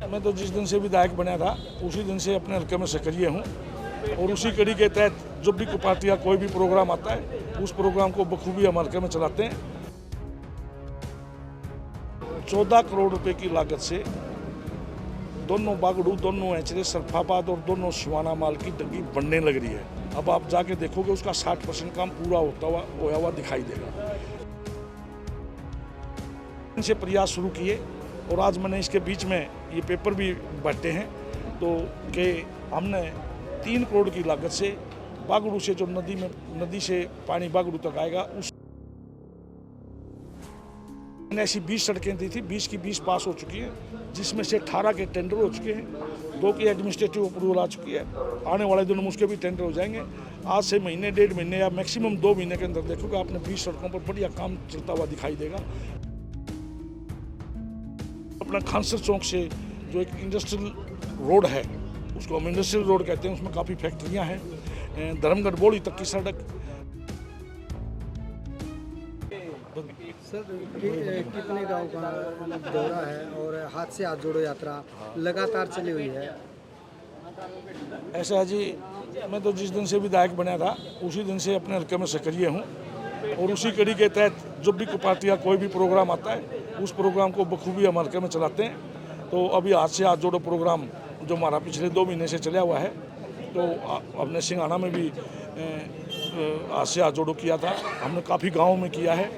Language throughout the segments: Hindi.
मैं तो जिस दिन से विधायक बना था उसी दिन से अपने हल्के में सक्रिय हूँ और उसी कड़ी के तहत जब भी पार्टी का कोई भी प्रोग्राम आता है उस प्रोग्राम को बखूबी हम हल्के में चलाते हैं। 14 करोड़ रुपए की लागत से दोनों बागड़ू, दोनों एचरे, सरफाबाद और दोनों सुहाना माल की डग्गी बनने लग रही है। अब आप जाके देखोगे उसका 60% काम पूरा होया हुआ दिखाई देगा। इनसे प्रयास शुरू किए और आज मैंने इसके बीच में ये पेपर भी बांटे हैं तो कि हमने 3 करोड़ की लागत से बागड़ू से जो नदी से पानी बागड़ू तक आएगा उस ऐसी 20 सड़कें दी थी, 20 की 20 पास हो चुकी हैं, जिसमें से 18 के टेंडर हो चुके हैं, 2 की एडमिनिस्ट्रेटिव अप्रूवल आ चुकी है। आने वाले दिनों में उसके भी टेंडर हो जाएंगे। आज से महीने, 1.5 महीने या मैक्सिमम 2 महीने के अंदर देखोगे आपने 20 सड़कों पर बढ़िया काम चलता हुआ दिखाई देगा। अपना खानसर चौक से जो एक इंडस्ट्रियल रोड है उसको हम इंडस्ट्रियल रोड कहते हैं, उसमें काफ़ी फैक्ट्रियाँ हैं। धर्मगढ़ बोड़ी तक की सड़क। सर कितने गांव का दौरा है और हाथ से हाथ जोड़ो यात्रा लगातार चली हुई है? ऐसा है जी, मैं तो जिस दिन से विधायक बना था उसी दिन से अपने हल्के में सक्रिय हूँ और उसी कड़ी के तहत जब भी पार्टी का कोई भी प्रोग्राम आता है उस प्रोग्राम को बखूबी हम हल्के में चलाते हैं। तो अभी हाथ से हाथ जोड़ो प्रोग्राम जो हमारा पिछले 2 महीने से चला हुआ है, तो हमने सिंघाना में भी हाथ से हाथ जोड़ो किया था। हमने काफ़ी गाँव में किया है।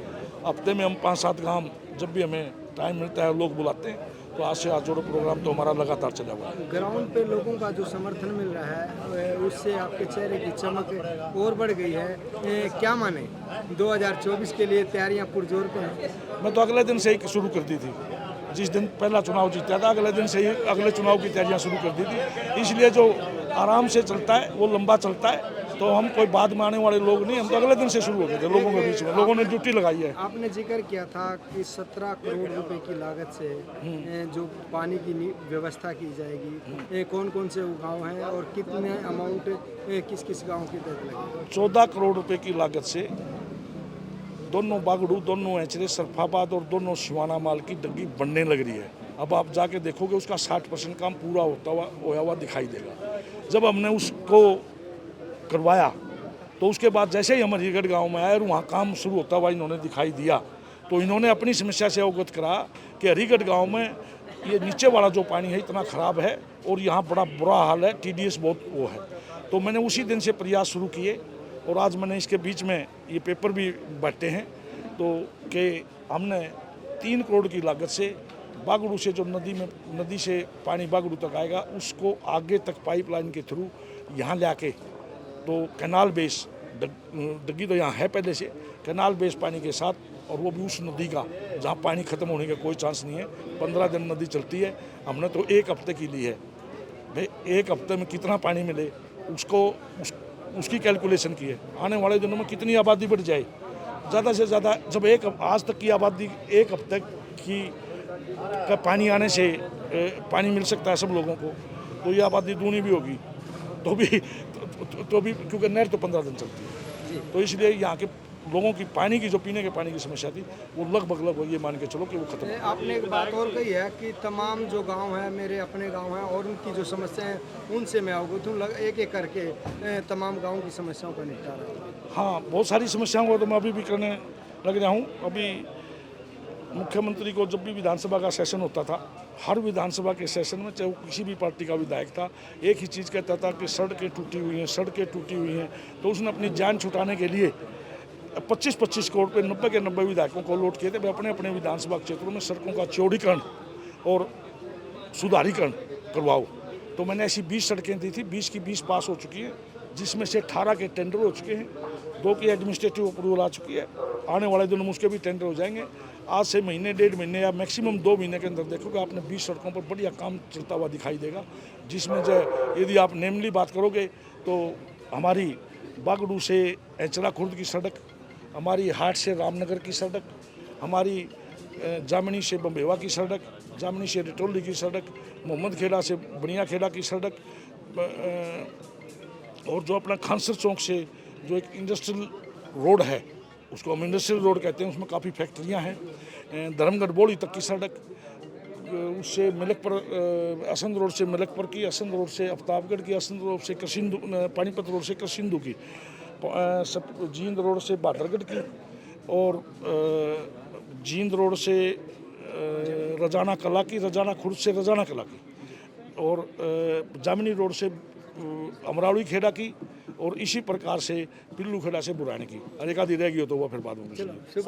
हफ्ते में हम 5-7 गांव जब भी हमें टाइम मिलता है लोग बुलाते हैं, तो आज से आज जोड़ो प्रोग्राम तो हमारा लगातार चला हुआ है। ग्राउंड पे लोगों का जो समर्थन मिल रहा है उससे आपके चेहरे की चमक और बढ़ गई है। क्या माने 2024 के लिए तैयारियां पुरजोर पे हैं? मैं तो अगले दिन से ही शुरू कर दी थी। जिस दिन पहला चुनाव जीता था अगले दिन से ही अगले चुनाव की तैयारियां शुरू कर दी थी। इसलिए जो आराम से चलता है वो लंबा चलता है, तो हम कोई बाद में आने वाले लोग नहीं, हम तो अगले दिन से शुरू हो गए थे लोगों के बीच में। लोगों ने ड्यूटी लगाई है। आपने जिक्र किया था कि 17 करोड़ रुपए की लागत से जो पानी की व्यवस्था की जाएगी, कौन कौन से गांव हैं और कितने अमाउंट किस किस गांव की तहत लगेगी? 14 करोड़ रुपए की लागत से दोनों बागड़ू, दोनों एचरे, सरफाबाद और दोनों सुहाना माल की डग्गी बनने लग रही है। अब आप जाके देखोगे उसका 60% काम पूरा होया हुआ दिखाई देगा। जब हमने उसको करवाया तो उसके बाद जैसे ही हम हरिगढ़ गांव में आए और वहाँ काम शुरू होता हुआ इन्होंने दिखाई दिया, तो इन्होंने अपनी समस्या से अवगत करा कि हरिगढ़ गांव में ये नीचे वाला जो पानी है इतना ख़राब है और यहाँ बड़ा बुरा हाल है, TDS बहुत वो है। तो मैंने उसी दिन से प्रयास शुरू किए और आज मैंने इसके बीच में ये पेपर भी बांटे हैं तो कि हमने 3 करोड़ की लागत से बागड़ू से जो नदी से पानी बागड़ू तक आएगा उसको आगे तक पाइपलाइन के थ्रू यहाँ ले आके, तो कैनाल बेस डग्गी तो यहाँ है पहले से, कैनाल बेस पानी के साथ, और वो भी उस नदी का जहाँ पानी ख़त्म होने का कोई चांस नहीं है। 15 दिन नदी चलती है। हमने तो 1 हफ्ते की ली है भाई, 1 हफ्ते में कितना पानी मिले उसकी कैलकुलेशन की है। आने वाले दिनों में कितनी आबादी बढ़ जाए, ज़्यादा से ज़्यादा जब आज तक की आबादी 1 हफ्ते की का पानी आने से पानी मिल सकता है सब लोगों को, तो ये आबादी दूनी भी होगी तो भी क्योंकि नहर तो 15 दिन चलती है, तो इसलिए यहाँ के लोगों की पानी की जो पीने के पानी की समस्या थी वो लगभग ये मान के चलो कि वो खत्म है। आपने एक बात और कही है कि तमाम जो गांव है मेरे अपने गांव हैं और उनकी जो समस्याएं हैं उनसे मैं अवगत हूँ, एक एक करके तमाम गाँव की समस्याओं का निपटारा। हाँ, बहुत सारी समस्याओं को तो मैं अभी भी करने लग रहा हूँ। अभी मुख्यमंत्री को जब भी विधानसभा का सेशन होता था, हर विधानसभा के सेशन में चाहे वो किसी भी पार्टी का विधायक था, एक ही चीज़ कहता था कि सड़कें टूटी हुई हैं। तो उसने अपनी जान छुटाने के लिए 25-25 करोड़ पे 90 के 90 विधायकों को अलॉट किए थे। वे अपने अपने विधानसभा क्षेत्रों में सड़कों का चौड़ीकरण और सुधारीकरण करवाओ। तो मैंने ऐसी 20 सड़कें दी थी, 20 की 20 पास हो चुकी हैं, जिसमें से 18 के टेंडर हो चुके हैं, 2 की एडमिनिस्ट्रेटिव अप्रूवल आ चुकी है। आने वाले दिनों में उसके भी टेंडर हो जाएंगे। आज से महीने, 1.5 महीने या मैक्सिमम 2 महीने के अंदर देखोगे आपने 20 सड़कों पर बढ़िया काम चलता हुआ दिखाई देगा। जिसमें जो यदि आप नेमली बात करोगे तो हमारी बागड़ू से एचरा खुर्द की सड़क, हमारी हाट से रामनगर की सड़क, हमारी जामनी से बम्बेवा की सड़क, जामनी से रिटोली की सड़क, मोहम्मद खेड़ा से बनिया खेड़ा की सड़क, और जो अपना खानसर चौक से जो एक इंडस्ट्रियल रोड है उसको हम इंडस्ट्रियल रोड कहते हैं, उसमें काफ़ी फैक्ट्रियाँ हैं। धर्मगढ़ बोड़ी तक की सड़क, उससे मिलक पर असंध रोड से मिलक पर की, असंध रोड से अफ्ताबगढ़ की, असंध रोड से कृषिंदू, पानीपत रोड से कृषिंदू की, जींद रोड से बादरगढ़ की, और जींद रोड से रजाना कला की, रजाना खुर्द से रजाना कला की, और जामनी रोड से अमरावली खेड़ा की, और इसी प्रकार से पिल्लू खेड़ा से बुरानी की। और एक आधी रह गई हो तो वह फिर बाद में पूछ लेंगे।